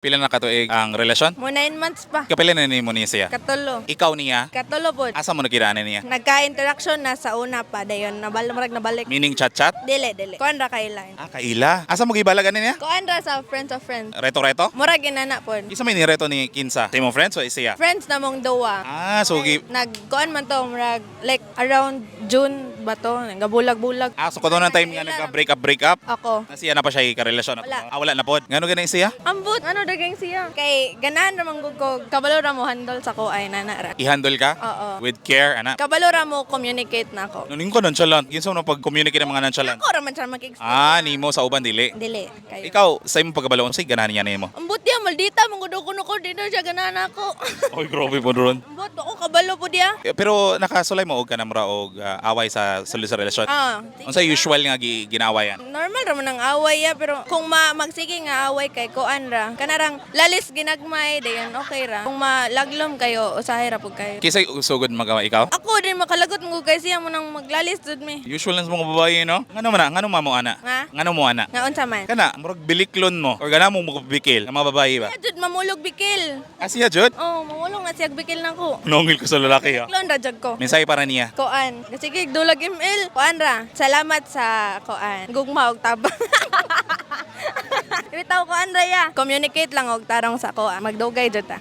Pila na katuig ang relasyon? Mo 9 months pa. Kapila na ni mo niya siya? Katulo. Ikaw niya? Katulo po. Asa mo nakiraanan niya? Nagka-interaction na sa una pa. Dayon, nabalik. Meaning chat-chat? Dili. Kuan ra kailan. Kaila. Asa mo gibalagan niya? Kuan ra sa friends of friends. Reto-reto? Mura ginana po. Isa may nireto ni Kinsa? Sa imong friends o isiya? Friends na mong duwa. Nagkuan man to, murag, like around June ba to? Gabulag-bulag. So kato ng time nga nagka-break up? Ako. Nasiya na pa siya ikarelasyon? Wala. Wala na pod. Ngano ganang siya? Ambot, ano dagang siya? Kay ganahan ra man gud ko. Kabalo ra mo handle sa ko ay nana ra. I-handle ka? Oo. With care, ana? Kabalo ra mo communicate na ako. Nuning ko nonchalant. Ginsa mo pag-communicate ng mga nonchalant? Ako ra man siya mag-explain. Nimo sa uban dili. Dili. Kayo. Ikaw, sa imong pagkabalo, say ganahan niya nimo. Ambot dia maldita manggudo kuno ko dito siya ganahan ako. Oy, grabe po doon. Ambot ako kabalo po dia. Pero nakasulay mo og ka na mura og away sa sulod sa relasyon. Unsa usual nga ginawayan? Normal ra man ang away ya pero kung magsige nga away kay kuan ra kanarang lalis ginagmay dayon okay ra. Kung malaglom kayo usahay ra pud kayo. Kisay sugod magawa ikaw? Ako din makalagot mo kay siya mo nang maglalis jud mi. Usual lang sa mga babae, no? Ngano man na? Ngano mo ana? Nga? Ngano mo ana? Nga unsa man? Kana, murag biliklon mo. Or gana mo magpabikil ang mga babae ba? Siya jud mamulog bikil. Siya jud? Oh, mamulog na siya bikil nako. Nongil ko sa lalaki ha. Klon ra jud ko. Mensahe para niya. Koan. Sige, dulag email. Koan ra. Salamat sa koan. Gugma og tabang. Bitaw koan ra ya. Communicate lang og tarong sa koan. Magdugay jud ta.